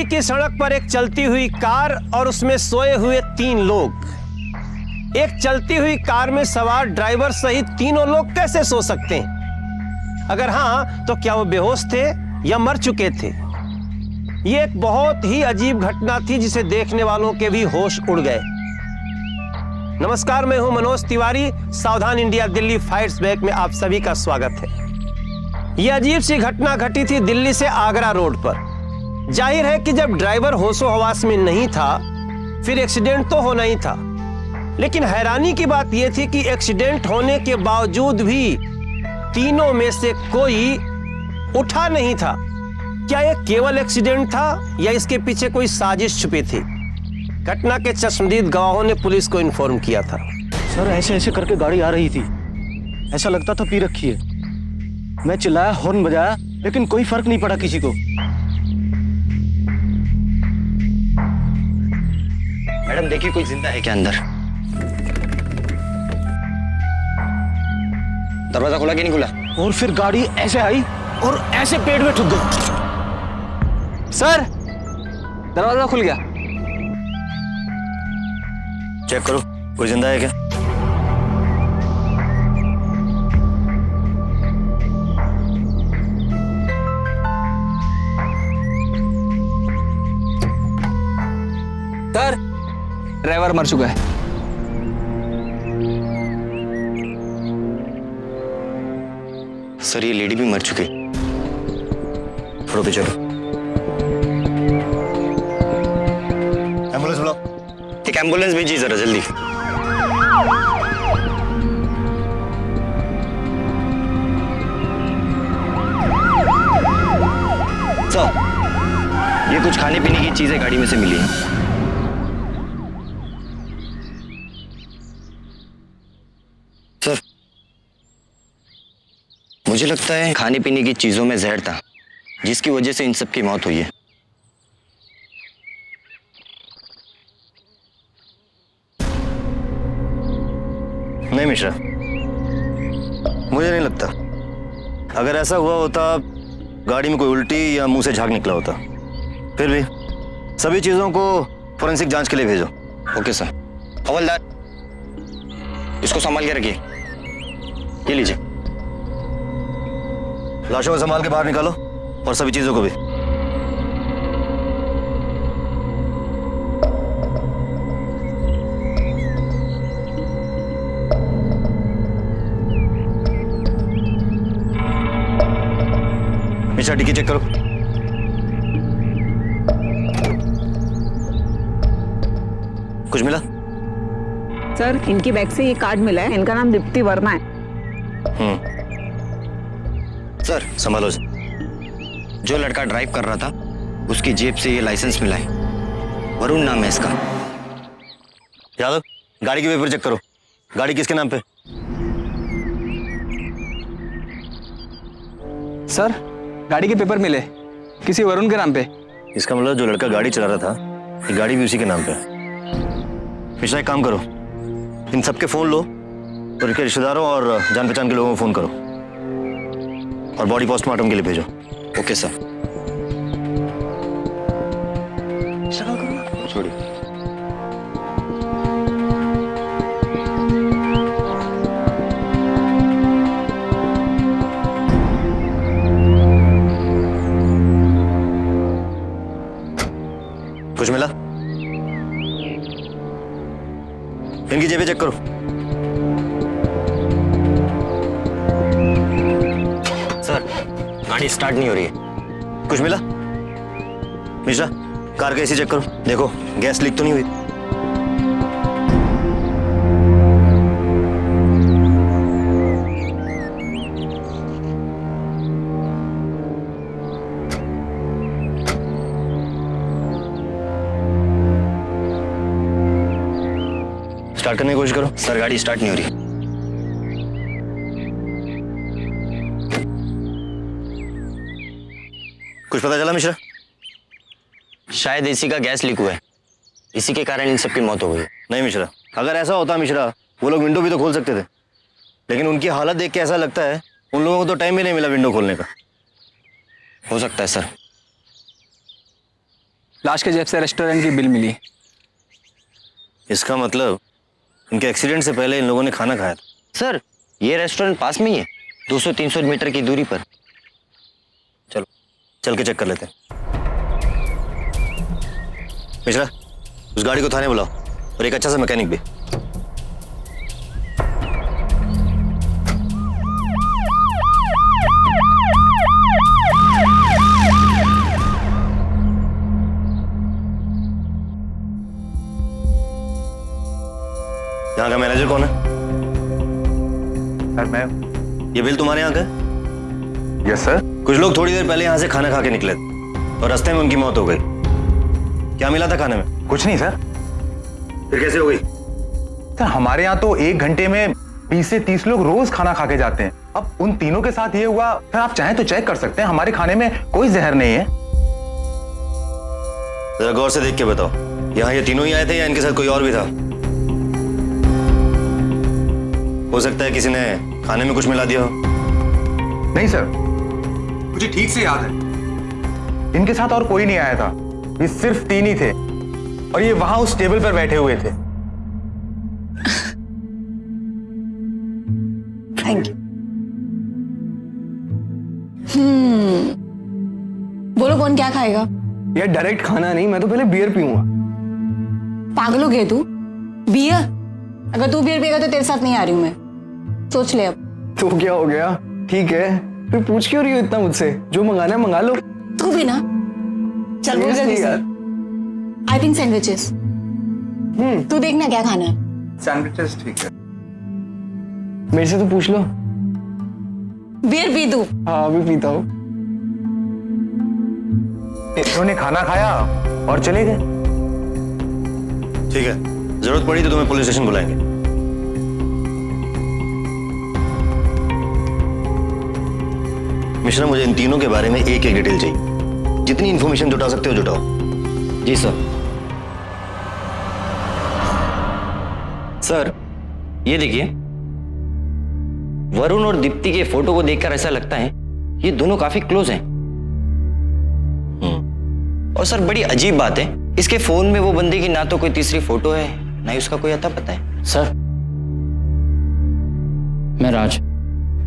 की सड़क पर एक चलती हुई कार और उसमें सोए हुए 3 लोग। एक चलती हुई कार में सवार ड्राइवर सहित तीनों लोग कैसे सो सकते हैं? अगर हां तो क्या वो बेहोश थे या मर चुके थे? ये एक बहुत ही अजीब घटना थी जिसे देखने वालों के भी होश उड़ गए। नमस्कार, मैं हूं मनोज तिवारी। सावधान इंडिया दिल्ली फाइट्स बैक में आप सभी का स्वागत है। यह अजीब सी घटना घटी थी दिल्ली से आगरा रोड पर। जाहिर है कि जब ड्राइवर होशो हवास में नहीं था फिर एक्सीडेंट तो होना ही था, लेकिन हैरानी की बात यह थी कि एक्सीडेंट होने के बावजूद भी तीनों में से कोई उठा नहीं था। क्या यह केवल एक्सीडेंट था या इसके पीछे कोई साजिश छुपी थी? घटना के चश्मदीद गवाहों ने पुलिस को इन्फॉर्म किया था। सर, ऐसे ऐसे करके गाड़ी आ रही थी, ऐसा लगता था पी रखी है। मैं चिल्लाया, हॉर्न बजाया, लेकिन कोई फर्क नहीं पड़ा किसी को। मैडम देखिए, कोई जिंदा है क्या अंदर? दरवाजा खुला कि नहीं खुला? और फिर गाड़ी ऐसे आई और ऐसे पेड़ में ठुक गई। सर, दरवाजा खुल गया। चेक करो, कोई जिंदा है क्या? सर, ड्राइवर मर चुका है। सर, ये लेडी भी मर चुकी। फोटो पे चलो। एम्बुलेंस बुलाओ। एक एम्बुलेंस भेजिए जरा जल्दी। सर, ये कुछ खाने पीने की चीजें गाड़ी में से मिली हैं। सर, मुझे लगता है खाने पीने की चीजों में जहर था, जिसकी वजह से इन सब की मौत हुई है। नहीं मिश्रा, मुझे नहीं लगता। अगर ऐसा हुआ होता, गाड़ी में कोई उल्टी या मुंह से झाग निकला होता। फिर भी सभी चीजों को फोरेंसिक जांच के लिए भेजो। Okay sir. हवलदार, इसको संभाल के रखिए। ये लीजिए। लाशों को संभाल के बाहर निकालो और सभी चीजों को भी। मिश्रा, टिकट चेक करो। कुछ मिला? सर, इनकी बैग से ये कार्ड मिला है। इनका नाम दीप्ति वर्मा है। सर, संभालो। जो लड़का ड्राइव कर रहा था उसकी जेब से ये लाइसेंस मिला है। वरुण नाम है इसका। यादव, गाड़ी के पेपर चेक करो। गाड़ी किसके नाम पे? सर, गाड़ी के पेपर मिले किसी वरुण के नाम पे। इसका मतलब जो लड़का गाड़ी चला रहा था, ये गाड़ी भी उसी के नाम पे है। मिश्रा, एक काम करो, इन सबके फोन लो और इनके रिश्तेदारों और जान पहचान के लोगों को फोन करो और बॉडी पोस्टमार्टम के लिए भेजो। Okay sir. छोड़िए। कुछ मिला? इनकी जेबें चेक करो। सर, गाड़ी स्टार्ट नहीं हो रही है। कुछ मिला? मिश्रा, कार का एसी चेक करो। देखो, गैस लीक तो नहीं हुई। स्टार्ट करने की कोशिश करो। सर, गाड़ी स्टार्ट नहीं हो रही। कुछ पता चला मिश्रा? शायद एसी का गैस लीक हुआ है, इसी के कारण इन सबकी मौत हो गई। नहीं मिश्रा, अगर ऐसा होता मिश्रा, वो लोग विंडो भी तो खोल सकते थे, लेकिन उनकी हालत देख के ऐसा लगता है उन लोगों को तो टाइम भी नहीं मिला विंडो खोलने का। हो सकता है सर। लाश के जेब से रेस्टोरेंट की बिल मिली। इसका मतलब इनके एक्सीडेंट से पहले इन लोगों ने खाना खाया था। सर ये रेस्टोरेंट पास में ही है, 200-300 मीटर की दूरी पर। चलो चल के चेक कर लेते हैं। मिश्रा, उस गाड़ी को थाने बुलाओ और एक अच्छा सा मैकेनिक भी। यहाँ का मैनेजर कौन है? सर मैं। ये बिल तुम्हारे यहाँ का है? Yes sir. कुछ लोग थोड़ी देर पहले यहाँ से खाना खा के निकले और रास्ते में उनकी मौत हो गई। क्या मिला था खाने में? कुछ नहीं सर। फिर कैसे हो गई? सर हमारे यहाँ तो 1 घंटे में 20 से 30 लोग रोज खाना खा के जाते हैं। अब उन तीनों के साथ ये हुआ। सर आप चाहें तो चेक कर सकते हैं, हमारे खाने में कोई जहर नहीं है। जरा गौर से देख के बताओ, यहाँ ये तीनों ही आए थे या इनके साथ कोई और भी था? हो सकता है किसी ने खाने में कुछ मिला दिया हो। नहीं सर, मुझे ठीक से याद है इनके साथ और कोई नहीं आया था। ये सिर्फ 3 ही थे और ये वहां उस टेबल पर बैठे हुए थे। Thank you. बोलो कौन क्या खाएगा? ये डायरेक्ट खाना नहीं, मैं तो पहले बियर पीऊंगा। पागल हो गया तू? बियर? अगर तू बियर पिएगा तो तेरे साथ नहीं आ रही हूं मैं, सोच ले अब। तो क्या हो गया? ठीक है, फिर पूछ क्यों रही हो इतना मुझसे? जो मंगाना है मंगा लो। तू भी ना, चल बोल जल्दी से। I think sandwiches. तू देखना क्या खाना है। सैंडविचेस ठीक है। मेरे से तो पूछ लो। बियर पी तू? हाँ अभी पीता हूँ। इन्होंने खाना खाया और चले गए। ठीक है, जरूरत पड़ी तो तुम्हें पुलिस स्टेशन बुलाएंगे। मिश्रा, मुझे इन तीनों के बारे में एक डिटेल चाहिए। जितनी इंफॉर्मेशन जुटा सकते हो जुटाओ। जी सर। सर ये देखिए, वरुण और दीप्ति के फोटो को देखकर ऐसा लगता है ये दोनों काफी क्लोज हैं। और सर बड़ी अजीब बात है, इसके फोन में वो बंदे की ना तो कोई तीसरी फोटो है ना ही उसका कोई अता पता है। सर मैं राज,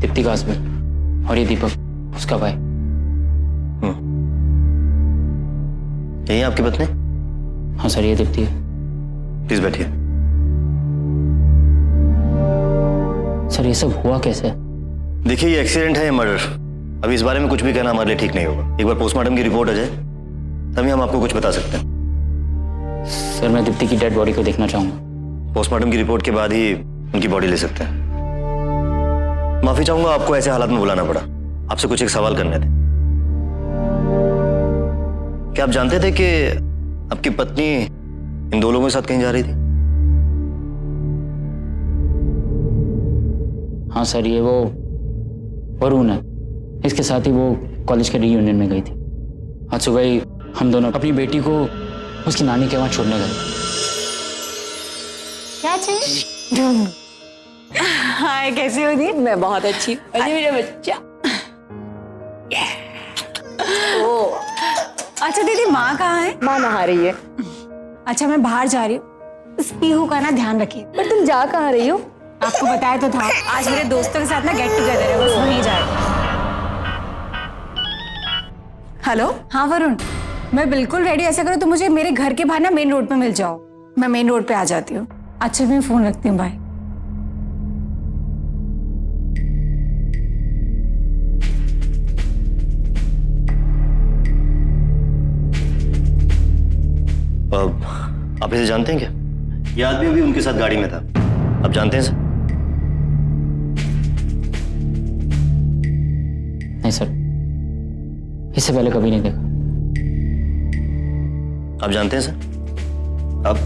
दीप्ति का हस्बैंड, और ये दीपक उसका भाई। यही आपकी पत्नी? हाँ सर ये दीप्ति है। प्लीज बैठिए। सर ये सब हुआ कैसे? देखिए, ये एक्सीडेंट है या मर्डर, अभी इस बारे में कुछ भी कहना हमारे लिए ठीक नहीं होगा। एक बार पोस्टमार्टम की रिपोर्ट आ जाए तभी हम आपको कुछ बता सकते हैं। सर मैं दीप्ति की डेड बॉडी को देखना चाहूंगा। पोस्टमार्टम की रिपोर्ट के बाद ही उनकी बॉडी ले सकते हैं। माफी चाहूंगा आपको ऐसे हालात में बुलाना पड़ा। आपसे कुछ एक सवाल करने थे। क्या आप जानते थे कि आपकी पत्नी इन 2 लोगों के साथ कहीं जा रही थी? हाँ सर ये वो वरुण है, इसके साथ ही वो कॉलेज के रीयूनियन में गई थी। आज सुबह ही हम दोनों अपनी बेटी को उसकी नानी के वहां छोड़ने गए। क्या चाहिए? हाय कैसी हो दी? मैं बहुत अच्छी हूँ। अरे मेरा बच्चा। अच्छा दीदी, माँ कहाँ है? माँ नहा रही है। अच्छा मैं बाहर जा रही हूँ, इस पीहू का ना ध्यान रखिए। पर तुम जा कहाँ रही हो? आपको बताया तो था, आज मेरे दोस्तों के साथ ना गेट टुगेदर है, बस वहीं जा रही हूँ। हेलो, हाँ वरुण, मैं बिल्कुल रेडी। ऐसा करो तो मुझे मेरे घर के बाहर ना मेन रोड पे मिल जाओ, मैं मेन रोड पे आ जाती हूँ। अच्छा मैं फोन रखती हूँ, बाय। आप इसे जानते हैं क्या? ये आदमी अभी उनके साथ गाड़ी में था। आप जानते हैं सर? नहीं सर, इससे पहले कभी नहीं देखा। आप जानते हैं सर? आप?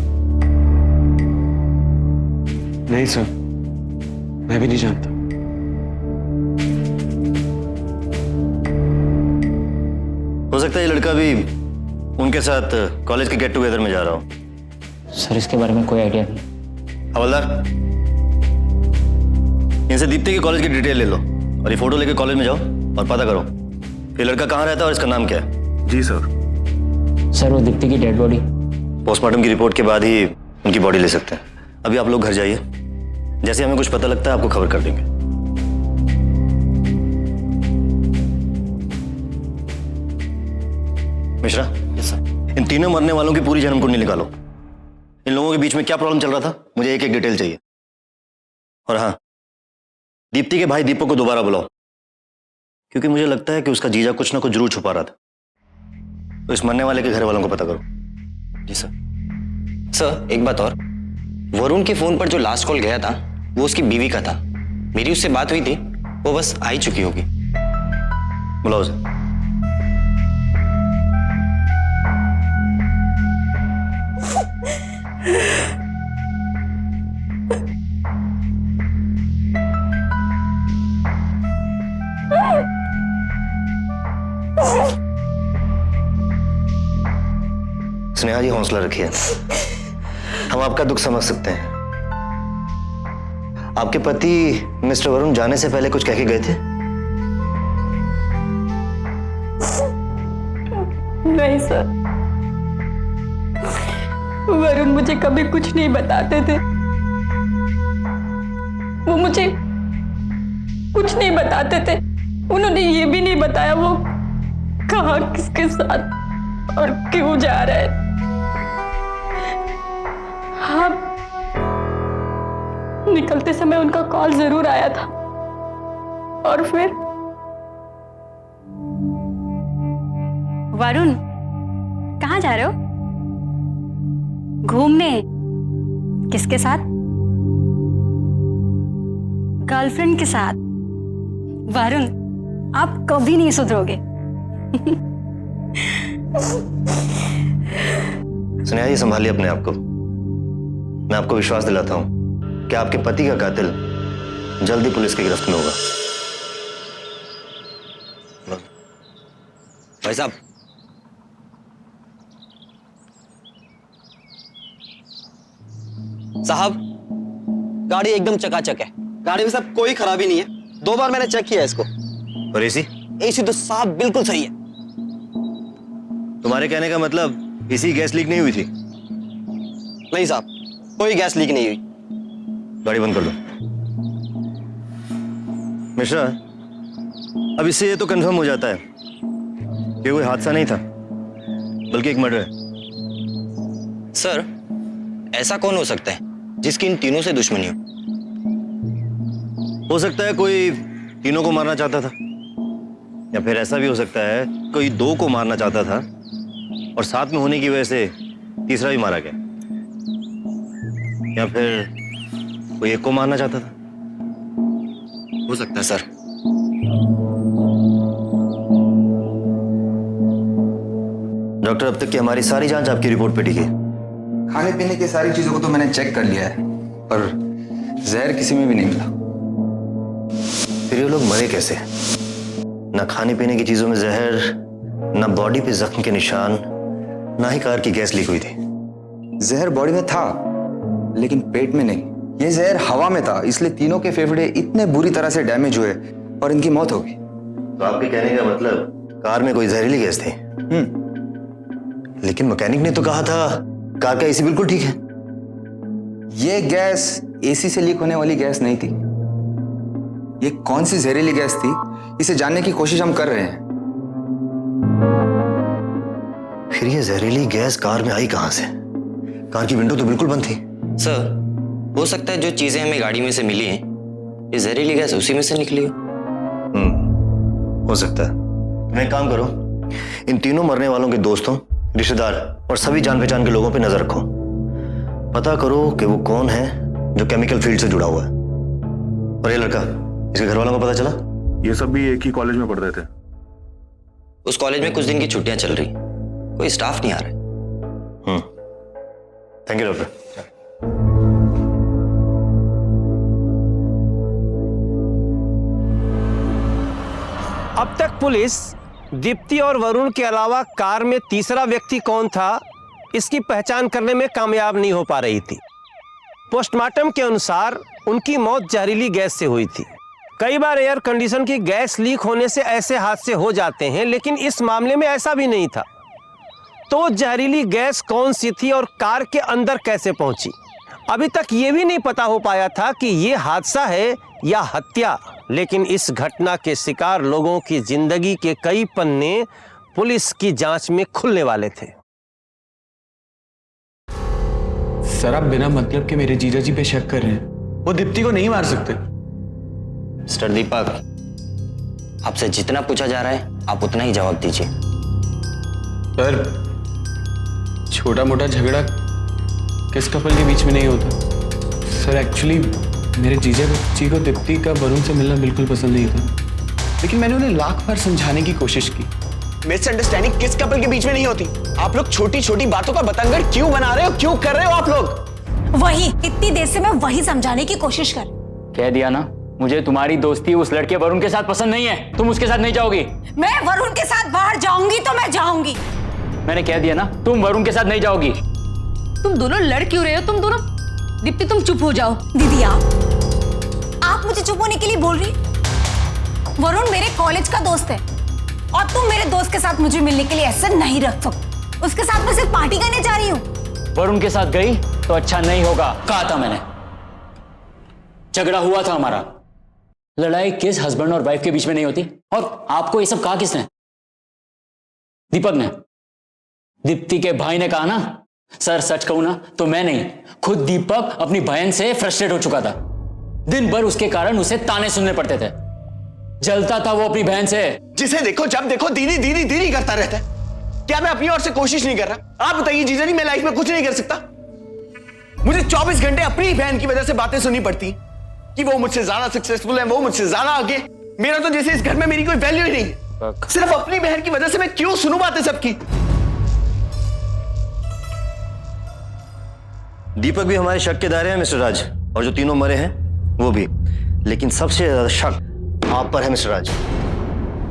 नहीं सर, मैं भी नहीं जानता। हो सकता है ये लड़का भी उनके साथ कॉलेज के गेट टुगेदर में जा रहा हो। सर इसके बारे में कोई आइडिया नहीं। हवलदार, इनसे दीप्ति के कॉलेज की डिटेल ले लो और ये फोटो लेके कॉलेज में जाओ और पता करो ये लड़का कहाँ रहता है और इसका नाम क्या है। जी सर। सर वो दीप्ति की डेड बॉडी। पोस्टमार्टम की रिपोर्ट के बाद ही उनकी बॉडी ले सकते हैं। अभी आप लोग घर जाइए, जैसे हमें कुछ पता लगता है आपको खबर कर देंगे। मिश्रा, इन तीनों मरने वालों की पूरी जन्म कुंडली निकालो। इन लोगों के बीच में क्या प्रॉब्लम चल रहा था, मुझे एक एक डिटेल चाहिए। और हाँ, दीप्ति के भाई दीपक को दोबारा बुलाओ, क्योंकि मुझे लगता है कि उसका जीजा कुछ ना कुछ जरूर छुपा रहा था। तो इस मरने वाले के घर वालों को पता करो। जी सर। सर एक बात और, वरुण के फोन पर जो लास्ट कॉल गया था वो उसकी बीवी का था। मेरी उससे बात हुई थी, वो बस आ ही चुकी होगी। बुलाओ उसे। स्नेहा जी, हौसला रखिए, हम आपका दुख समझ सकते हैं। आपके पति मिस्टर वरुण जाने से पहले कुछ कह के गए थे? नहीं सर, वरुण मुझे कभी कुछ नहीं बताते थे। वो मुझे कुछ नहीं बताते थे। उन्होंने ये भी नहीं बताया वो कहाँ, किसके साथ और क्यों जा रहा है। हाँ, निकलते समय उनका कॉल जरूर आया था। और फिर वरुण, कहाँ जा रहे हो? घूमने? किसके साथ? गर्लफ्रेंड के साथ? वरुण, आप कभी नहीं सुधरोगे। स्नेहा जी, संभालिए अपने आप को। मैं आपको विश्वास दिलाता हूं कि आपके पति का कातिल जल्दी पुलिस की गिरफ्त में होगा। भाई साहब, गाड़ी एकदम चकाचक है। गाड़ी में सब कोई खराबी नहीं है। 2 बार मैंने चेक किया इसको। और एसी? एसी तो साफ बिल्कुल सही है। तुम्हारे कहने का मतलब इसी गैस लीक नहीं हुई थी? नहीं साहब, कोई गैस लीक नहीं हुई। गाड़ी बंद कर दो। मिश्रा, अब इससे ये तो कंफर्म हो जाता है कि कोई हादसा नहीं था, बल्कि एक मर्डर है। सर, ऐसा कौन हो सकता है जिसकी इन तीनों से दुश्मनी हो सकता है कोई तीनों को मारना चाहता था, या फिर ऐसा भी हो सकता है कोई 2 को मारना चाहता था और साथ में होने की वजह से तीसरा भी मारा गया, या फिर कोई एक को मारना चाहता था। हो सकता है सर। डॉक्टर, अब तक की हमारी सारी जांच आपकी रिपोर्ट पे टिकी। खाने पीने की सारी चीजों को तो मैंने चेक कर लिया है, पर जहर किसी में भी नहीं मिला। फिर ये लोग मरे कैसे? ना खाने पीने की चीजों में जहर, ना बॉडी पे जख्म के निशान, ना ही कार की गैस लीक हुई थी। जहर बॉडी में था, लेकिन पेट में नहीं। ये जहर हवा में था, इसलिए तीनों के फेफड़े इतने बुरी तरह से डैमेज हुए और इनकी मौत हो गई। तो आपके कहने का मतलब कार में कोई जहरीली गैस थी? लेकिन मैकेनिक ने तो कहा था कार का एसी बिल्कुल ठीक है। ये गैस एसी से लीक होने वाली गैस नहीं थी। ये कौन सी जहरीली गैस थी, इसे जानने की कोशिश हम कर रहे हैं। फिर ये जहरीली गैस कार में आई कहां से? कार की विंडो तो बिल्कुल बंद थी। सर, हो सकता है जो चीजें हमें गाड़ी में से मिली हैं, ये जहरीली गैस उसी में से निकली हो। हो सकता है। तुम एक काम करो, इन तीनों मरने वालों के दोस्तों, रिश्तेदार और सभी जान पहचान के लोगों पे नजर रखो। पता करो कि वो कौन है जो केमिकल फील्ड से जुड़ा हुआ है। और ये लड़का, इसके घर वालों को पता चला? ये सब भी एक ही कॉलेज में पढ़ते थे। उस कॉलेज में कुछ दिन की छुट्टियां चल रही, कोई स्टाफ नहीं आ रहा। Thank you doctor. अब तक पुलिस दीप्ति और वरुण के अलावा कार में तीसरा व्यक्ति कौन था, इसकी पहचान करने में कामयाब नहीं हो पा रही थी। पोस्टमार्टम के अनुसार उनकी मौत जहरीली गैस से हुई थी। कई बार एयर कंडीशन की गैस लीक होने से ऐसे हादसे हो जाते हैं, लेकिन इस मामले में ऐसा भी नहीं था। तो जहरीली गैस कौन सी थी और कार के अंदर कैसे पहुंची? अभी तक ये भी नहीं पता हो पाया था कि ये हादसा है या हत्या। लेकिन इस घटना के शिकार लोगों की जिंदगी के कई पन्ने पुलिस की जांच में खुलने वाले थे। सर आप बिना मतलब के मेरे जीजा जी पे शक कर रहे हैं। वो दीप्ति को नहीं मार सकते। मिस्टर दीपक, आपसे जितना पूछा जा रहा है आप उतना ही जवाब दीजिए। सर छोटा मोटा झगड़ा किस कपल के बीच में नहीं होता। सर एक्चुअली मेरे जीजा जी को दीप्ति का वरुण से मिलना बिल्कुल पसंद नहीं था, लेकिन मैंने उन्हें लाख बार समझाने की कोशिश की। मिसअंडरस्टैंडिंग किस कपल के बीच में नहीं होती। आप लोग छोटी छोटी बातों का बतंगड़ क्यों बना रहे हो, क्यों कर रहे हो आप लोग? वही इतनी देर से मैं वही समझाने की कोशिश कर। कह दिया ना, मुझे तुम्हारी दोस्ती उस लड़के वरुण के साथ पसंद नहीं है। तुम उसके साथ नहीं जाओगी। मैं वरुण के साथ बाहर जाऊंगी तो मैं जाऊंगी। मैंने कह दिया ना, तुम वरुण के साथ नहीं जाओगी। तुम दोनों लड़ क्यों रहे हो? तुम दोनों। दीप्ति तुम चुप हो जाओ। दीदी आप मुझे चुप होने के लिए बोल रही? वरुण मेरे कॉलेज का दोस्त है और तुम मेरे दोस्त के साथ मुझे मिलने के लिए ऐसा नहीं रख सकते। उसके साथ मैं सिर्फ पार्टी करने जा रही हूँ। वरुण के साथ गई तो अच्छा नहीं होगा, कहा था मैंने। झगड़ा हुआ था हमारा। लड़ाई किस हस्बैंड और वाइफ के बीच में नहीं होती। और आपको ये सब कहा किसने? दीपक ने। दीप्ति के भाई ने कहा ना। सर सच कहूं ना तो मैं नहीं, खुद दीपक अपनी बहन से फ्रस्ट्रेट हो चुका था। दिन भर उसके कारण उसे ताने सुनने पड़ते थे। जलता था वो अपनी बहन से। जिसे देखो जब देखो दीदी दीदी दीदी करता रहता है। क्या मैं अपनी ओर से कोशिश नहीं कर रहा? आप बताइए जीजा जी, मैं लाइफ में कुछ नहीं कर सकता? मुझे 24 घंटे अपनी बहन की वजह से बातें सुननी पड़ती कि वो मुझसे ज्यादा सक्सेसफुल है, वो मुझसे ज्यादा आगे। मेरा तो जैसे इस घर में मेरी कोई वैल्यू ही नहीं। सिर्फ अपनी बहन की वजह से मैं क्यों सुनूं बातें सबकी? दीपक भी हमारे शक के दायरे हैं मिस्टर राज, और जो तीनों मरे हैं वो भी। लेकिन सबसे ज्यादा शक आप पर है मिस्टर राज,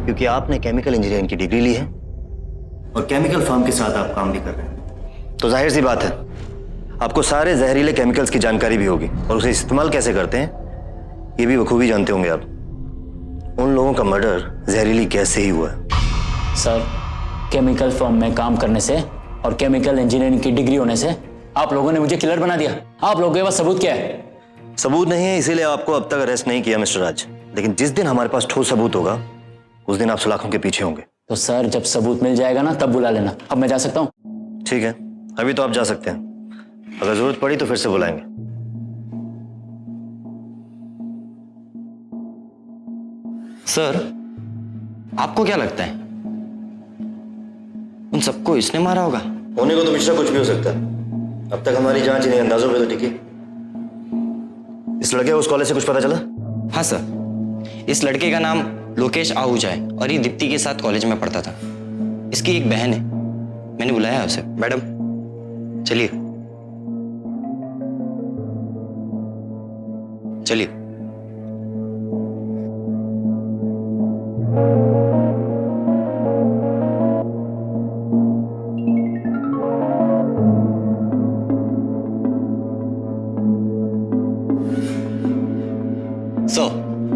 क्योंकि आपने केमिकल इंजीनियरिंग की डिग्री ली है और केमिकल फर्म के साथ आप काम भी कर रहे हैं। तो जाहिर सी बात है आपको सारे जहरीले केमिकल्स की जानकारी भी होगी, और उसे इस्तेमाल कैसे करते हैं ये भी बखूबी जानते होंगे आप। उन लोगों का मर्डर जहरीली गैस से ही हुआ है। सर, केमिकल फर्म में काम करने से और केमिकल इंजीनियरिंग की डिग्री होने से आप लोगों ने मुझे किलर बना दिया। आप लोगों के पास सबूत क्या है? सबूत नहीं है, इसीलिए आपको अब तक अरेस्ट नहीं किया मिस्टर राज। लेकिन जिस दिन हमारे पास ठोस सबूत होगा उस दिन आप सलाखों के पीछे होंगे। तो सर जब सबूत मिल जाएगा ना तब बुला लेना। अब मैं जा सकता हूँ? ठीक है, अभी तो आप जा सकते हैं। अगर जरूरत पड़ी तो फिर से बुलाएंगे। सर, आपको क्या लगता है उन सबको इसने मारा होगा? होने को तो मिश्रा कुछ भी हो सकता है। अब तक हमारी जांच इन्हीं अंदाजों पे तो टिकी। इस लड़के को उस कॉलेज से कुछ पता चला? हाँ सर, इस लड़के का नाम लोकेश आहूजा है और ये दीप्ति के साथ कॉलेज में पढ़ता था। इसकी एक बहन है, मैंने बुलाया है उसे। मैडम चलिए चलिए।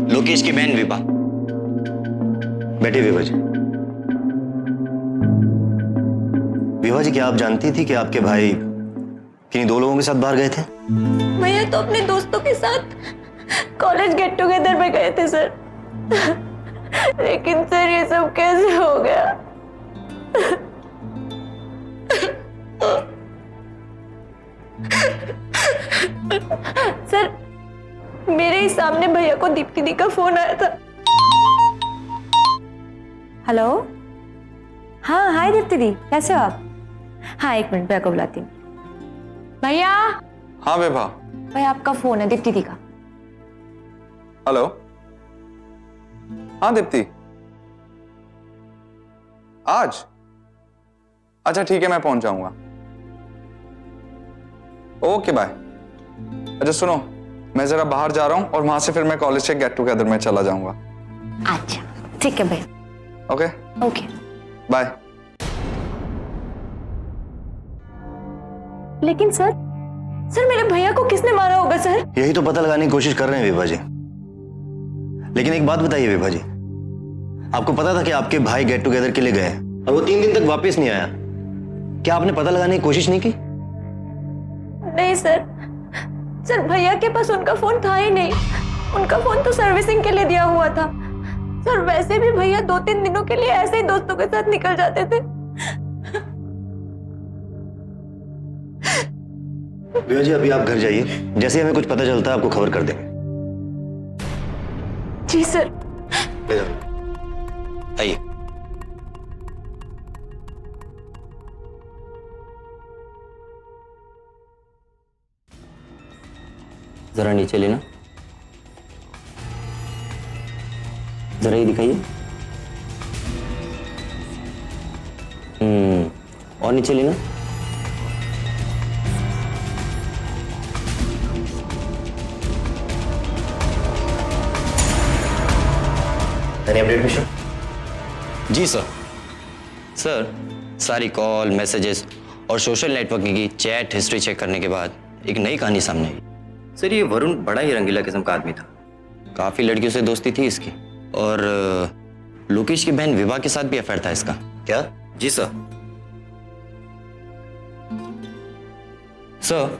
लोकेश की बहन विभा। बैठिए विभा जी। विभा जी, क्या आप जानती थी कि आपके भाई किन्हीं दो लोगों के साथ बाहर गए थे? भैया तो अपने दोस्तों के साथ कॉलेज गेट टुगेदर में गए थे सर। लेकिन सर ये सब कैसे हो गया? सर मेरे ही सामने भैया को दीप्ति दी का फोन आया था। हेलो, हाँ हाय दीप्ति दी, कैसे हो आप? हाँ एक मिनट, भैया को बुलाती हूँ। भैया। हाँ विभा। भैया आपका फोन है दीप्ति दी का। हेलो। हाँ दीप्ति, आज? अच्छा ठीक है, मैं पहुंच जाऊंगा। Okay bye. अच्छा सुनो, मैं जरा बाहर जा रहा हूं और वहां से फिर मैं कॉलेज के गेट टुगेदर में चला जाऊंगा। अच्छा ठीक है भैया। Okay okay bye. लेकिन सर मेरे भैया को किसने मारा होगा सर? यही तो पता लगाने की कोशिश कर रहे हैं विभा जी। लेकिन एक बात बताइए विभा जी, आपको पता था कि आपके भाई गेट टुगेदर के लिए गए और वो 3 दिन तक वापस नहीं आया? क्या आपने पता लगाने की कोशिश नहीं की? नहीं सर, सर भैया के पास उनका फोन था ही नहीं। उनका फोन तो सर्विसिंग के लिए दिया हुआ था। सर वैसे भी भैया 2-3 दिनों के लिए ऐसे ही दोस्तों के साथ निकल जाते थे। भैया जी अभी आप घर जाइए, जैसे हमें कुछ पता चलता है आपको खबर कर देंगे। जी सर। आइए। जरा नीचे लेना, जरा ये दिखाइए। और नीचे लेना। Any update Mishra? जी सर। सर सारी कॉल, मैसेजेस और सोशल नेटवर्किंग की चैट हिस्ट्री चेक करने के बाद एक नई कहानी सामने आई। सर ये वरुण बड़ा ही रंगीला किस्म का आदमी था। काफी लड़कियों से दोस्ती थी इसकी, और लोकेश की बहन विभा के साथ भी अफेयर था इसका। क्या? जी सर। सर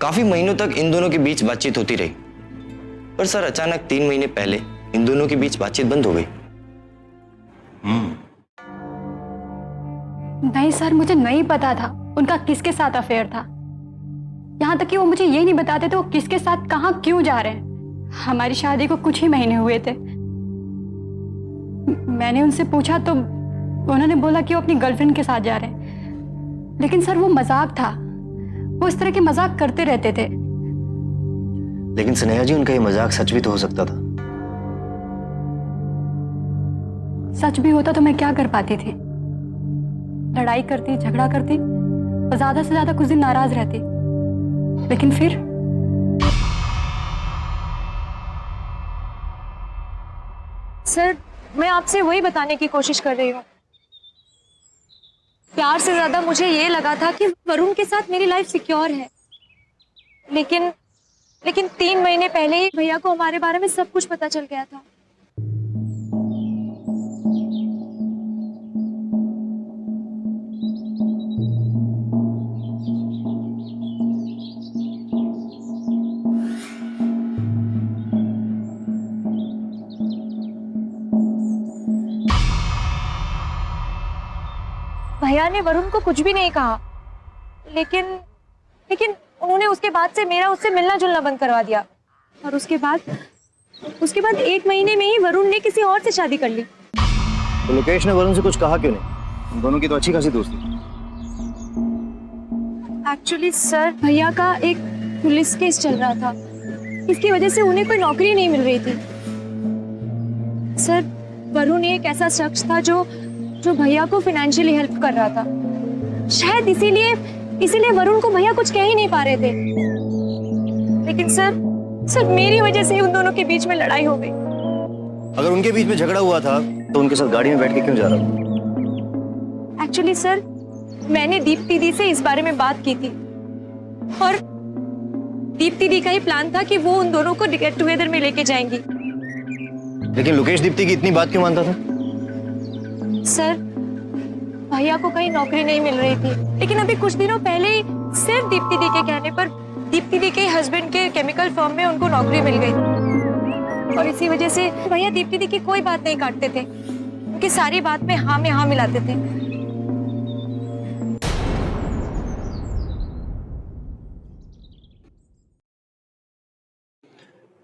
काफी महीनों तक इन दोनों के बीच बातचीत होती रही, पर सर अचानक 3 महीने पहले इन दोनों के बीच बातचीत बंद हो गई। नहीं सर, मुझे नहीं पता था उनका किसके साथ अफेयर था। यहाँ तक कि वो मुझे ये नहीं बताते थे वो किसके साथ कहाँ क्यों जा रहे हैं। हमारी शादी को कुछ ही महीने हुए थे। मैंने उनसे पूछा तो उन्होंने बोला कि वो अपनी गर्लफ्रेंड के साथ जा रहे हैं। लेकिन सर वो मजाक था, वो इस तरह के मजाक करते रहते थे। लेकिन स्नेहा जी उनका ये मजाक सच भी तो हो सकता था। सच भी होता तो मैं क्या कर पाती थी? लड़ाई करती, झगड़ा करती और ज्यादा से ज्यादा कुछ दिन नाराज रहती। लेकिन फिर सर मैं आपसे वही बताने की कोशिश कर रही हूँ। प्यार से ज्यादा मुझे ये लगा था कि वरुण के साथ मेरी लाइफ सिक्योर है। लेकिन 3 महीने पहले ही भैया को हमारे बारे में सब कुछ पता चल गया था। भैया ने वरुण को कुछ भी नहीं कहा, लेकिन उन्होंने उसके बाद से मेरा उससे मिलना जुलना बंद करवा दिया। और उसके बाद 1 महीने में ही वरुण ने किसी और से शादी कर ली। तो लोकेश ने वरुण से कुछ कहा क्यों नहीं? उन दोनों की तो अच्छी खासी दोस्ती। एक्चुअली सर भैया का एक पुलिस केस चल रहा था, इसकी वजह से उन्हें कोई नौकरी नहीं मिल रही थी। सर वरुण एक ऐसा शख्स था जो भैया को फाइनेंशियली हेल्प कर रहा था। शायद इसीलिए वरुण को भैया कुछ कह ही नहीं पा रहे थे। लेकिन सर मेरी वजह से ही उन दोनों के बीच में लड़ाई हो गई। अगर उनके बीच में झगड़ा हुआ था तो उनके साथ गाड़ी में बैठ के क्यों जा रहा? एक्चुअली सर मैंने दीप्ति दी से इस बारे में बात की थी, और दीप्ति दी का ही प्लान था कि वो उन दोनों को गेट टुगेदर में लेके जाएंगी। लेकिन लोकेश दीप्ति की इतनी बात क्यों मानता था? सर भैया को कहीं नौकरी नहीं मिल रही थी, लेकिन अभी कुछ दिनों पहले ही सिर्फ दीप्ति दी के कहने पर दीप्ति दी के हस्बैंड के केमिकल फर्म में उनको नौकरी मिल गई। और इसी वजह से भैया दीप्ति दी की कोई बात नहीं काटते थे, उनकी सारी बात में हाँ मिलाते थे।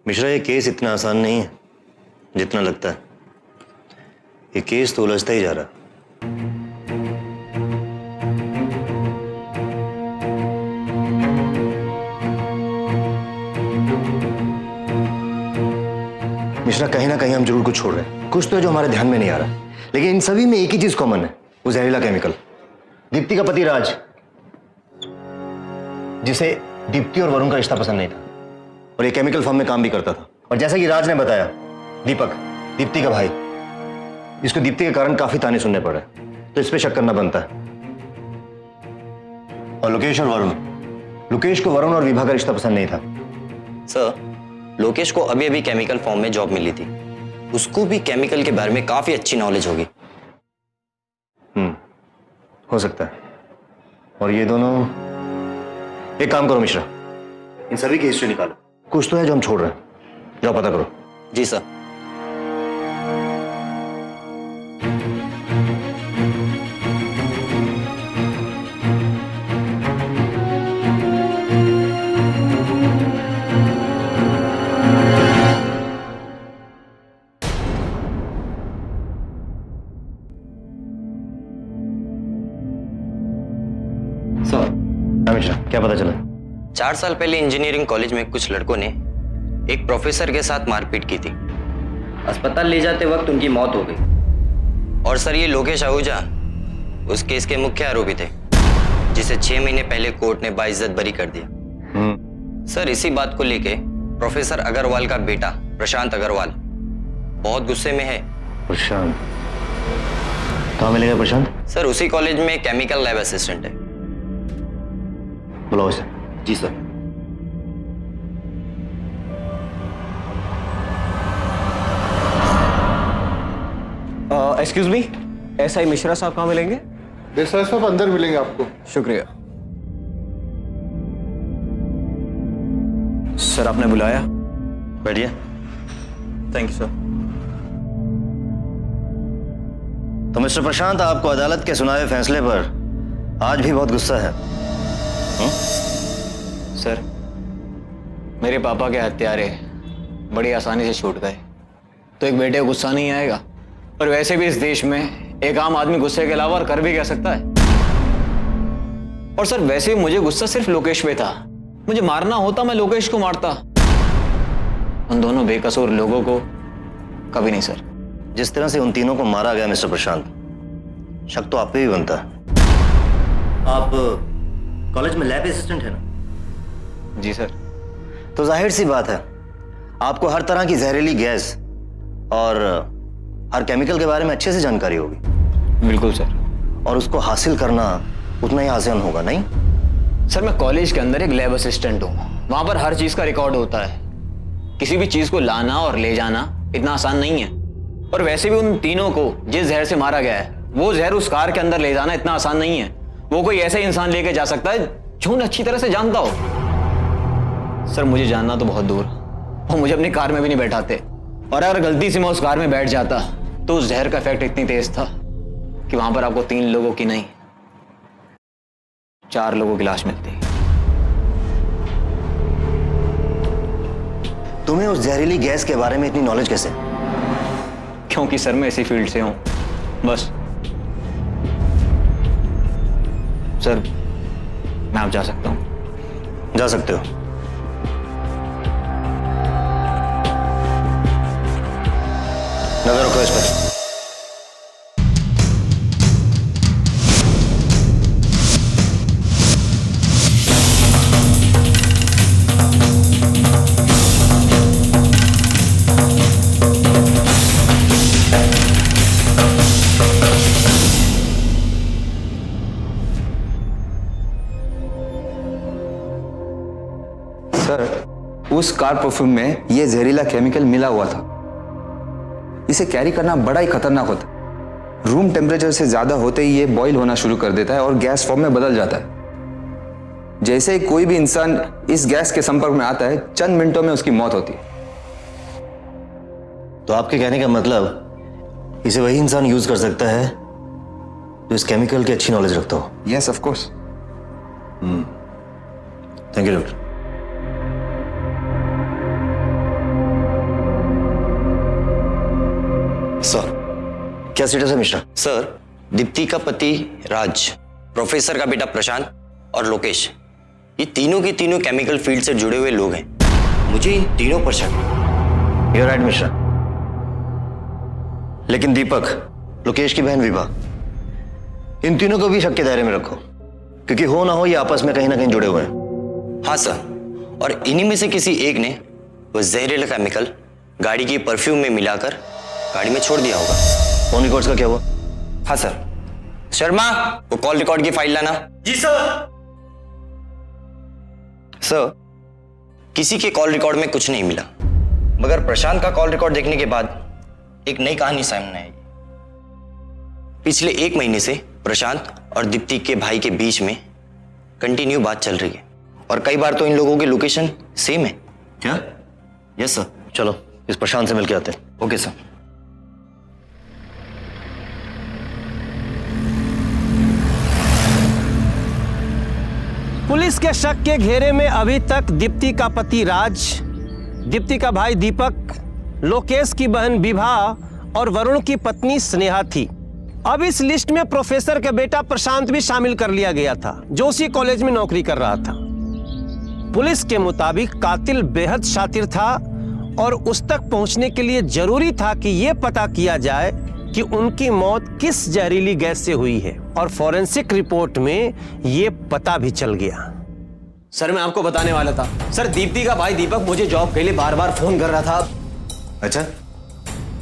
मिश्रा ये केस इतना आसान नहीं है जितना लगता है। ये केस तो उलझता ही जा रहा। मिश्रा कहीं ना कहीं हम जरूर कुछ छोड़ रहे हैं। कुछ तो है जो हमारे ध्यान में नहीं आ रहा, लेकिन इन सभी में एक ही चीज कॉमन है, वो जहरीला केमिकल। दीप्ति का पति राज, जिसे दीप्ति और वरुण का रिश्ता पसंद नहीं था, और ये केमिकल फर्म में काम भी करता था। और जैसा कि राज ने बताया, दीपक दीप्ति का भाई, इसको दीप्ति के कारण काफी ताने सुनने पड़े, तो इस पे शक करना बनता है। और लोकेश और वरुण, लोकेश को वरुण और विभा का रिश्ता पसंद नहीं था। सर लोकेश को अभी केमिकल फॉर्म में जॉब मिली थी, उसको भी केमिकल के बारे में काफी अच्छी नॉलेज होगी। हो सकता है, और ये दोनों, एक काम करो मिश्रा, इन सभी की हिस्ट्री निकालो। कुछ तो है जो हम छोड़ रहे हैं, जाओ पता करो। जी सर। हाँ मिश्रा, क्या पता चला? 4 साल पहले इंजीनियरिंग कॉलेज में कुछ लड़कों ने एक प्रोफेसर के साथ मारपीट की थी। अस्पताल ले जाते वक्त उनकी मौत हो गई। और सर, ये लोकेश आहूजा उस केस के मुख्य आरोपी थे, जिसे 6 महीने पहले कोर्ट ने बाइज्जत बरी कर दिया। सर, इसी बात को लेके प्रोफेसर अग्रवाल का बेटा प्रशांत अग्रवाल बहुत गुस्से में है। प्रशांत कहाँ मिलेगा? प्रशांत सर, उसी कॉलेज में केमिकल लैब असिस्टेंट है। बुलाओ इसे। जी sir. Excuse me, SI Mishra साहब कहाँ मिलेंगे? देसाई साहब अंदर मिलेंगे आपको। शुक्रिया सर, आपने बुलाया? बैठिए। Thank you sir. तो मिस्टर प्रशांत, आपको अदालत के सुनाए फैसले पर आज भी बहुत गुस्सा है। सर, मेरे पापा के हत्यारे बड़ी आसानी से छूट गए, तो एक बेटे को गुस्सा नहीं आएगा? और वैसे भी इस देश में एक आम आदमी गुस्से के अलावा और कर भी क्या सकता है? और सर, वैसे भी मुझे गुस्सा सिर्फ लोकेश पे था। मुझे मारना होता मैं लोकेश को मारता, उन दोनों बेकसूर लोगों को कभी नहीं। सर, जिस तरह से उन तीनों को मारा गया मिस्टर प्रशांत, शक तो आप पे भी बनता है। आप कॉलेज में लैब असिस्टेंट है ना? जी सर। तो जाहिर सी बात है, आपको हर तरह की जहरीली गैस और हर केमिकल के बारे में अच्छे से जानकारी होगी। बिल्कुल सर। और उसको हासिल करना उतना ही आसान होगा, नहीं? सर, मैं कॉलेज के अंदर एक लैब असिस्टेंट हूँ। वहां पर हर चीज का रिकॉर्ड होता है। किसी भी चीज को लाना और ले जाना इतना आसान नहीं है। और वैसे भी उन तीनों को जिस जहर से मारा गया है, वो जहर उस कार के अंदर ले जाना इतना आसान नहीं है। वो कोई ऐसा इंसान लेके जा सकता है जो उन्हें अच्छी तरह से जानता हो। सर, मुझे जानना तो बहुत दूर, वो मुझे अपनी कार में भी नहीं बैठाते। और अगर गलती से मैं उस कार में बैठ जाता तो उस जहर का इफेक्ट इतनी तेज था कि वहां पर आपको 3 लोगों की नहीं, 4 लोगों की लाश मिलती। तुम्हें उस जहरीली गैस के बारे में इतनी नॉलेज कैसे? क्योंकि सर, मैं इसी फील्ड से हूं, बस। सर, मैं आप जा सकता हूं? जा सकते हो। नजर रखो इस पर। सर, उस कार परफ्यूम में यह जहरीला केमिकल मिला हुआ था। इसे कैरी करना बड़ा ही खतरनाक होता है। रूम टेम्परेचर से ज्यादा होते ही ये बॉईल होना शुरू कर देता है और गैस फॉर्म में बदल जाता है। जैसे ही कोई भी इंसान इस गैस के संपर्क में आता है, चंद मिनटों में उसकी मौत होती है। तो आपके कहने का मतलब, इसे वही इंसान यूज कर सकता है जो इस केमिकल की अच्छी नॉलेज रखता हो? Yes, of course. Thank you doctor. Sir, क्या स्टेटस है मिश्रा? सर, दीप्ति का पति राज, प्रोफेसर का बेटा प्रशांत और लोकेश, ये तीनों की तीनों केमिकल फील्ड से जुड़े हुए लोग हैं। मुझे इन तीनों पर शक है। You're right Mishra. लेकिन दीपक, लोकेश की बहन विभा, इन तीनों को भी शक के दायरे में रखो, क्योंकि हो ना हो ये आपस में कहीं ना कहीं जुड़े हुए हैं। हाँ सर, और इन्हीं में से किसी एक ने वो जहरीला केमिकल गाड़ी की परफ्यूम में मिलाकर गाड़ी में छोड़ दिया होगा। फोन रिकॉर्ड्स का क्या हुआ? हाँ सर। शर्मा, वो कॉल रिकॉर्ड की फाइल लाना। जी सर। सर, किसी के कॉल रिकॉर्ड में कुछ नहीं मिला, मगर प्रशांत का कॉल रिकॉर्ड देखने के बाद एक नई कहानी सामने आई। पिछले 1 महीने से प्रशांत और दीप्ति के भाई के बीच में कंटिन्यू बात चल रही है और कई बार तो इन लोगों की लोकेशन सेम है। क्या? Yes sir. चलो इस प्रशांत से मिलके आते हैं। Okay sir. पुलिस के शक के घेरे में अभी तक दीप्ति का पति राज, दीप्ति का भाई दीपक, लोकेश की बहन विभा और वरुण की पत्नी स्नेहा थी। अब इस लिस्ट में प्रोफेसर का बेटा प्रशांत भी शामिल कर लिया गया था, जो उसी कॉलेज में नौकरी कर रहा था। पुलिस के मुताबिक कातिल बेहद शातिर था और उस तक पहुंचने के लिए जरूरी था कि यह पता किया जाए कि उनकी मौत किस जहरीली गैस से हुई है, और फॉरेंसिक रिपोर्ट में यह पता भी चल गया। सर मैं आपको बताने वाला था। सर दीप्ति का भाई दीपक मुझे जॉब के लिए बार बार फोन कर रहा था। अच्छा,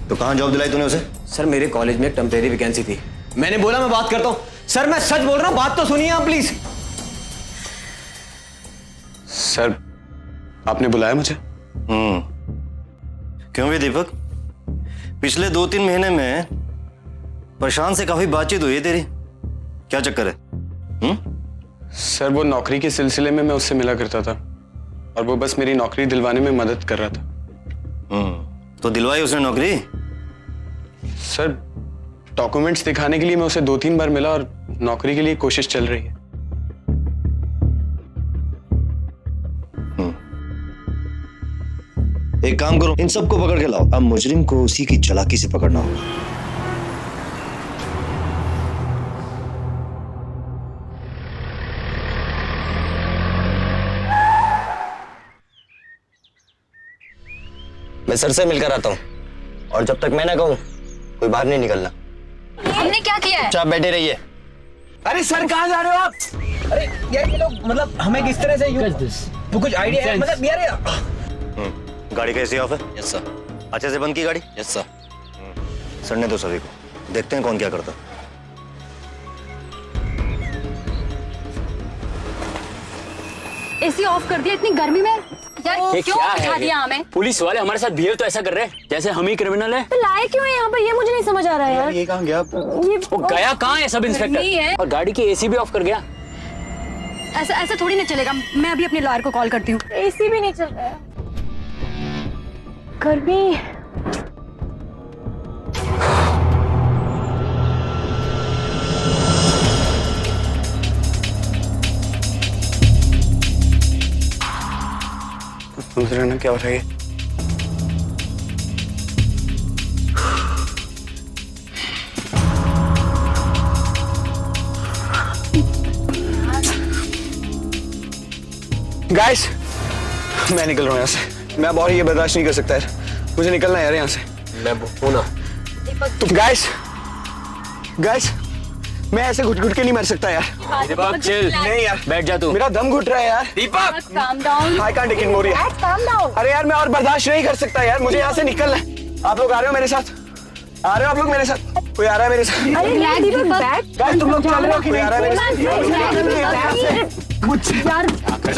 तो कहाँ जॉब दिलाई तूने उसे? सर मेरे कॉलेज में एक टेम्परेरी वैकेंसी थी। मैंने बोला मैं बात करता हूँ। सर मैं सच बोल रहा हूँ, बात तो सुनिए आप प्लीज। सर आपने बुलाया मुझे? क्यों भी दीपक, पिछले 2-3 महीने में प्रशांत से काफी बातचीत हुई है तेरी, क्या चक्कर है? सर वो नौकरी के सिलसिले में मैं उससे मिला करता था और वो बस मेरी नौकरी दिलवाने में मदद कर रहा था। तो दिलवाई उसने नौकरी? सर डॉक्यूमेंट्स दिखाने के लिए मैं उसे 2-3 बार मिला और नौकरी के लिए कोशिश चल रही है। एक काम करो, इन सबको पकड़ के लाओ। अब मुजरिम को उसी की चालाकी से पकड़ना होगा। मैं सर से मिलकर आता हूँ और जब तक मैं ना कहूँ कोई बाहर नहीं निकलना। हमने क्या किया है? आप बैठे रहिए। अरे सर कहाँ जा रहे हो आप? अरे यार ये लोग मतलब हमें किस तरह से तो कुछ आइडिया है मतलब यार। गाड़ी कैसी ऑफ है? Yes sir. अच्छे से बंद की गाड़ी? Yes sir. सड़ने दो सभी को, देखते हैं कौन क्या करता। एसी ऑफ कर दिया इतनी गर्मी में यार। क्यों बिठा दिया हमें? पुलिस वाले हमारे साथ बिहेव तो ऐसा कर रहे हैं जैसे हम ही क्रिमिनल है। तो लाए क्यों है यहाँ पर, ये मुझे नहीं समझ आ रहा है यार। ये कहाँ गया? वो गया कहाँ है सब इंस्पेक्टर? और गाड़ी की एसी भी ऑफ कर गया। ऐसा ऐसा थोड़ी ना चलेगा। मैं अभी अपने लॉयर को कॉल करती हूँ। एसी भी नहीं चल रहा है, गर्मी। समझ रहे ना क्या हो रहा है? गाइस मैं निकल रहा हूँ यहाँ से। मैं अब और ये बर्दाश्त नहीं कर सकता यार, मुझे निकलना है यार यहाँ से। मैं हूं ना। तुम गाइस मैं ऐसे घुट के नहीं मर सकता यार। दीपक चिल। नहीं यार, बैठ जा तू। मेरा दम घुट रहा है यार। Deepak calm down. I can't take it more यार। Calm down. अरे यार मैं और बर्दाश्त नहीं कर सकता यार, मुझे यहाँ से निकलना है। आप लोग आ रहे हो मेरे साथ? आ रहे हो आप लोग मेरे साथ? कोई आ रहा है मेरे साथ? अरे दीपक गाइस तुम लोग चल रहे हो कि नहीं? आ रहा है मेरे साथ?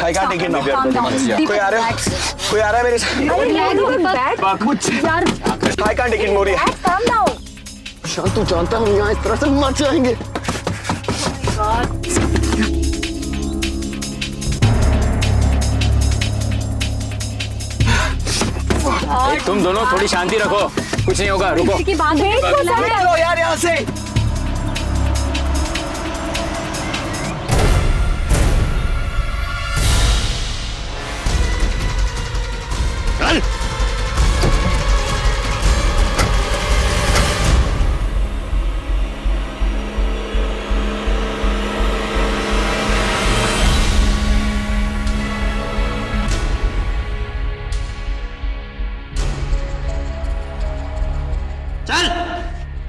I can't take it now. कोई आ रहा है? कोई आ रहा है मेरे साथ? I can't take it more यार। शांत तू जानता हूँ यहाँ इस तरह से मर जाएंगे। तुम दोनों थोड़ी शांति रखो, कुछ नहीं होगा। रुको। निकलो यार यहाँ से।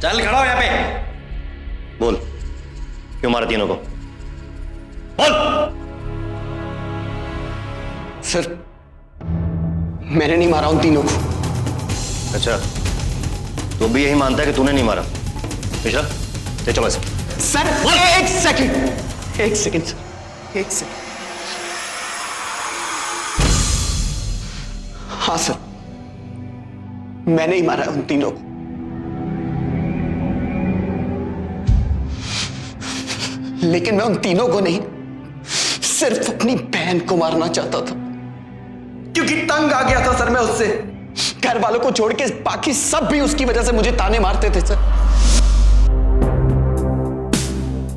चल खड़ा हो यहाँ पे। बोल, क्यों मारा तीनों को? बोल। सर मैंने नहीं मारा उन तीनों को। अच्छा, तो भी यही मानता है कि तूने नहीं मारा? मिश्रा ले चलो ऐसे। सर एक सेकंड सर। हाँ सर, मैंने ही मारा उन तीनों को। लेकिन मैं उन तीनों को नहीं, सिर्फ अपनी बहन को मारना चाहता था, क्योंकि तंग आ गया था सर मैं उससे। घर वालों को छोड़ के बाकी सब भी उसकी वजह से मुझे ताने मारते थे सर।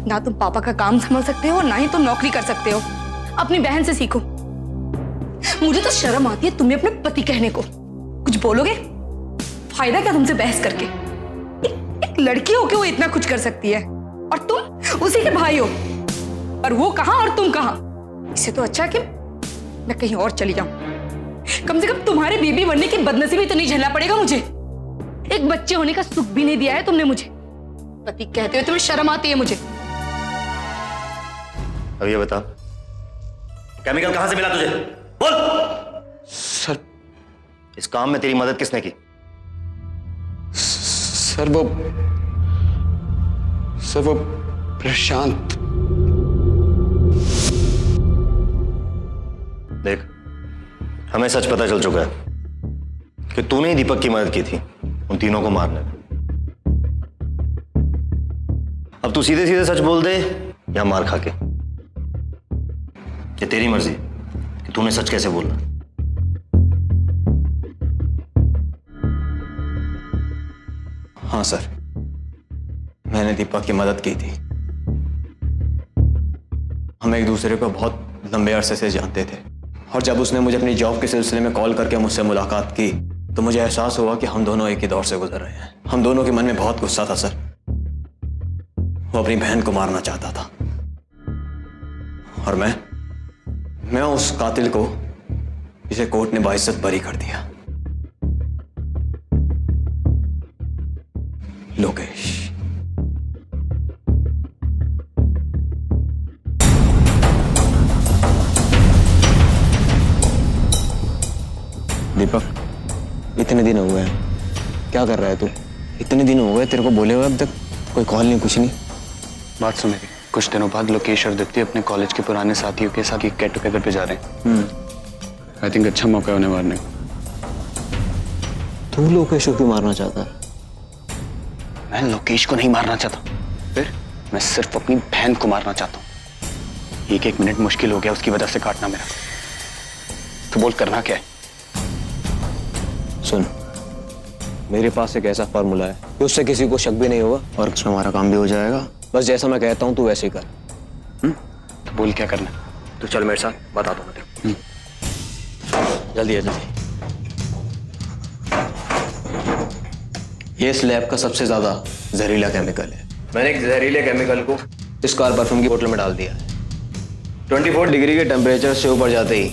ना तुम पापा का काम संभाल सकते हो, ना ही तुम नौकरी कर सकते हो। अपनी बहन से सीखो। मुझे तो शर्म आती है तुम्हें अपने पति कहने को। कुछ बोलोगे? फायदा क्या तुमसे बहस करके? एक लड़की हो के वो इतना कुछ कर सकती है, और तुम उसी के भाई हो। और वो कहां और तुम कहां? इससे तो अच्छा कि मैं कहीं और चली जाऊं। कम से कम तुम्हारे बीबी बनने की बदनसीबी तो नहीं झेलना पड़ेगा मुझे। एक बच्चे होने का सुख भी नहीं दिया है तुमने मुझे। पति कहते हुए तुम्हें शर्म आती है मुझे। अब ये बता, केमिकल कहां से मिला तुझे? बोल। सर इस काम में तेरी मदद किसने की? सर वो प्रशांत। देख, हमें सच पता चल चुका है कि तूने ही दीपक की मदद की थी उन तीनों को मारने में। अब तू सीधे सीधे सच बोल दे या मार खा के। ये तेरी मर्जी कि तूने सच कैसे बोलना। हाँ सर, मैंने दीपक की मदद की थी। हम एक दूसरे को बहुत लंबे अरसे से जानते थे, और जब उसने मुझे अपनी जॉब के सिलसिले में कॉल करके मुझसे मुलाकात की तो मुझे एहसास हुआ कि हम दोनों एक ही दौर से गुजर रहे हैं। हम दोनों के मन में बहुत गुस्सा था सर। वो अपनी बहन को मारना चाहता था, और मैं उस कातिल को, इसे कोर्ट ने बाइज्जत बरी कर दिया। लोकेश। दीपक, इतने दिन हो गए, क्या कर रहा है तू? इतने दिन हो गए तेरे को बोले हुए, अब तक कोई कॉल नहीं, कुछ नहीं। बात सुन मेरी, कुछ दिनों बाद लोकेश और दीप्ति अपने कॉलेज के पुराने साथियों के साथ एक गेट टुगेदर पे जा रहे हैं। आई थिंक अच्छा मौका है उन्हें मारने का। तू लोकेश को क्यों मारना चाहता है? मैं लोकेश को नहीं मारना चाहता, फिर मैं सिर्फ अपनी बहन को मारना चाहता हूँ। एक मिनट मुश्किल हो गया उसकी वजह से काटना मेरा। तो बोल, करना क्या है? सुन, मेरे पास एक ऐसा फॉर्मूला है कि उससे किसी को शक भी नहीं होगा और उसमें हमारा काम भी हो जाएगा। बस जैसा मैं कहता हूं तू वैसे ही कर। तो बोल क्या करना? तू चल मेरे साथ, बता दूं मैं। जल्दी है, जल्दी। ये इस लैब का सबसे ज्यादा जहरीला केमिकल है। मैंने एक जहरीले केमिकल को इस कार परफ्यूम की बोतल में डाल दिया है। 24 डिग्री के टेम्परेचर से ऊपर जाते ही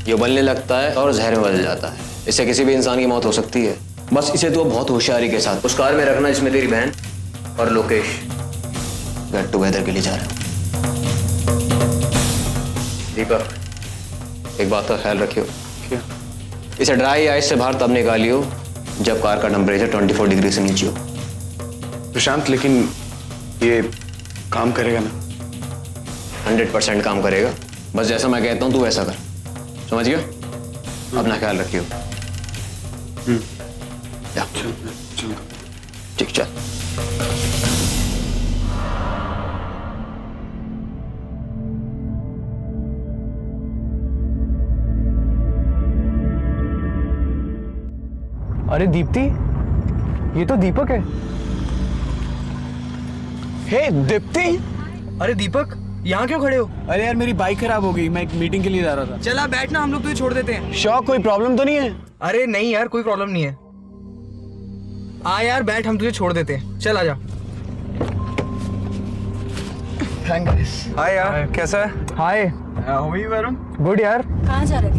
ये उबलने लगता है और जहर में बदल जाता है। इससे किसी भी इंसान की मौत हो सकती है। बस इसे तो बहुत होशियारी के साथ उस कार में रखना जिसमें तेरी बहन और लोकेश गेट टुगेदर के लिए जा रहे हो। दीपक, एक बात का ख्याल रखियो। क्या? इसे ड्राई आइस से बाहर तब निकालियो जब कार का टेम्परेचर 24 डिग्री से नीचे हो। प्रशांत, लेकिन ये काम करेगा ना? 100% काम करेगा। बस जैसा मैं कहता हूं तू वैसा कर, समझ गया? अपना ख्याल रखियो। जा। ठीक, चल। अरे दीप्ति, ये तो दीपक है। हे दीप्ति। अरे दीपक, यहाँ क्यों खड़े हो? अरे यार, मेरी बाइक खराब हो गई, मैं एक मीटिंग के लिए जा रहा था। चला बैठना, हम लोग तुझे छोड़ देते हैं। शौक, कोई प्रॉब्लम तो नहीं है? अरे नहीं यार, कोई प्रॉब्लम नहीं है। आ यार बैठ, हम तुझे छोड़ देते हैं। चल आजा। हाय यार, कैसा है? Hi, how are you Varun? Good यार। कहाँ जा रहे थे?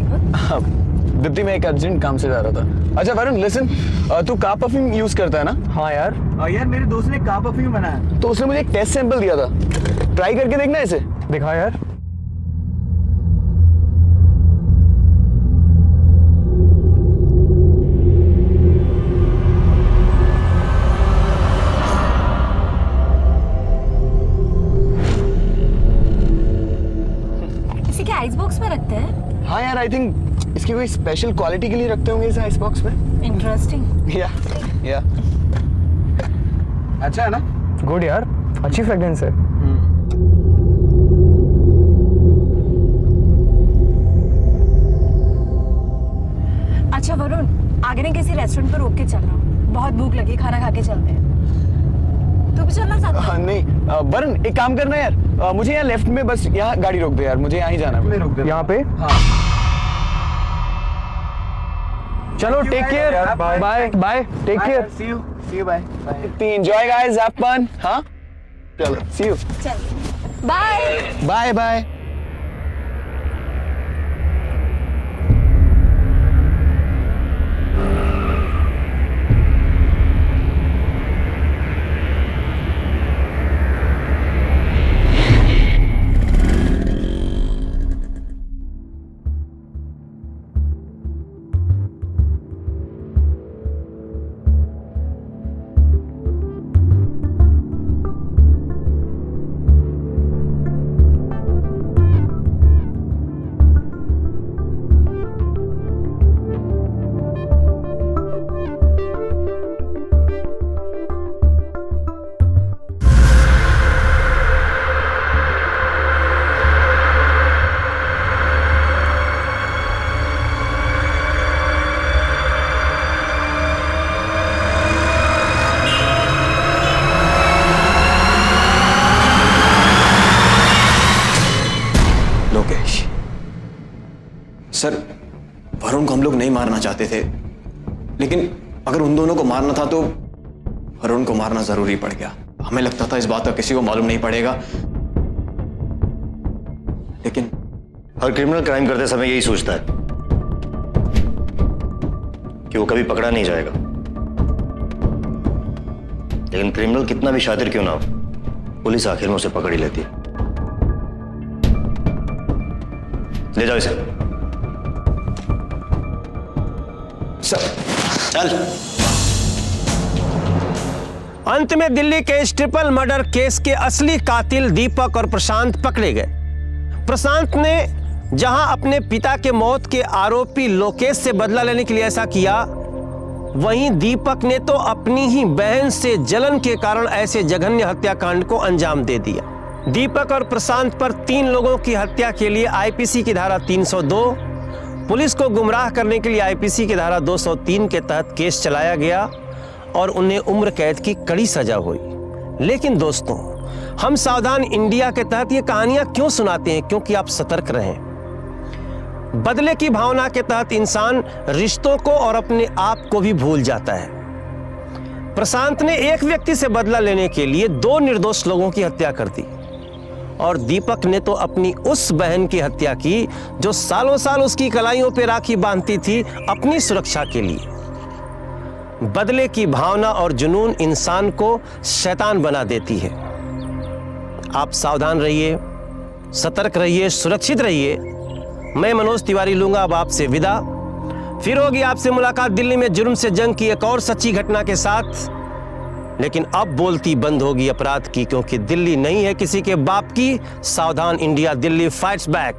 दीप्ति, मैं एक अर्जेंट काम से जा रहा था। अच्छा वरुण, लिसन, तू कार परफ्यूम यूज करता है ना? हाँ यार। यार मेरे दोस्त ने कार परफ्यूम बनाया, तो उसने मुझे एक टेस्ट सैंपल दिया था। ट्राई करके देखना इसे। दिखा यार। इसे क्या आइस बॉक्स में रखते हैं? हाँ यार, आई थिंक इसकी कोई स्पेशल क्वालिटी के लिए रखते होंगे इस आइस बॉक्स में। इंटरेस्टिंग। या अच्छा है ना? गुड यार, अच्छी फ्रेग्रेंस है। अच्छा वरुण, आगे ना किसी रेस्टोरेंट पर रोक के चलना, बहुत भूख लगी, खाना खा के चलते हैं। तू भी चलना चाहता है? नहीं वरुण, एक काम करना यार, मुझे यहाँ लेफ्ट में बस यहाँ गाड़ी रोक दे यार, मुझे यहाँ ही जाना है। रोक दे यहाँ पे। हाँ चलो, take care, bye bye, take care, see you bye. Enjoy guys, have fun. हाँ चलो, सी यू, चल bye bye bye. Lokesh sir, Varun को हम लोग नहीं मारना चाहते थे, लेकिन अगर उन दोनों को मारना था तो वरुण को मारना जरूरी पड़ गया। हमें लगता था इस बात का किसी को मालूम नहीं पड़ेगा, लेकिन हर क्रिमिनल क्राइम करते समय यही सोचता है कि वो कभी पकड़ा नहीं जाएगा, लेकिन क्रिमिनल कितना भी शातिर क्यों ना हो, पुलिस आखिर में उसे पकड़ ही लेती है। ले जाओ इसे। सर चल। अंत में दिल्ली के इस ट्रिपल मर्डर केस के असली कातिल दीपक और प्रशांत पकड़े गए। प्रशांत ने जहां अपने पिता के मौत के आरोपी लोकेश से बदला लेने के लिए ऐसा किया, वहीं दीपक ने तो अपनी ही बहन से जलन के कारण ऐसे जघन्य हत्याकांड को अंजाम दे दिया। दीपक और प्रशांत पर 3 लोगों की हत्या के लिए आईपीसी की धारा 302, पुलिस को गुमराह करने के लिए आईपीसी की धारा 203 के तहत केस चलाया गया और उन्हें उम्र कैद की कड़ी सजा हुई। लेकिन दोस्तों, हम सावधान इंडिया के तहत ये कहानियां क्यों सुनाते हैं? क्योंकि आप सतर्क रहें। बदले की भावना के तहत इंसान रिश्तों को और अपने आप को भी भूल जाता है। प्रशांत ने एक व्यक्ति से बदला लेने के लिए 2 निर्दोष लोगों की हत्या कर दी और दीपक ने तो अपनी उस बहन की हत्या की जो सालों साल उसकी कलाइयों पे राखी बांधती थी अपनी सुरक्षा के लिए। बदले की भावना और जुनून इंसान को शैतान बना देती है। आप सावधान रहिए, सतर्क रहिए, सुरक्षित रहिए। मैं मनोज तिवारी लूंगा अब आपसे विदा। फिर होगी आपसे मुलाकात दिल्ली में जुर्म से जंग की एक और सच्ची घटना के साथ। लेकिन अब बोलती बंद होगी अपराध की, क्योंकि दिल्ली नहीं है किसी के बाप की। सावधान इंडिया, दिल्ली फाइट्स बैक।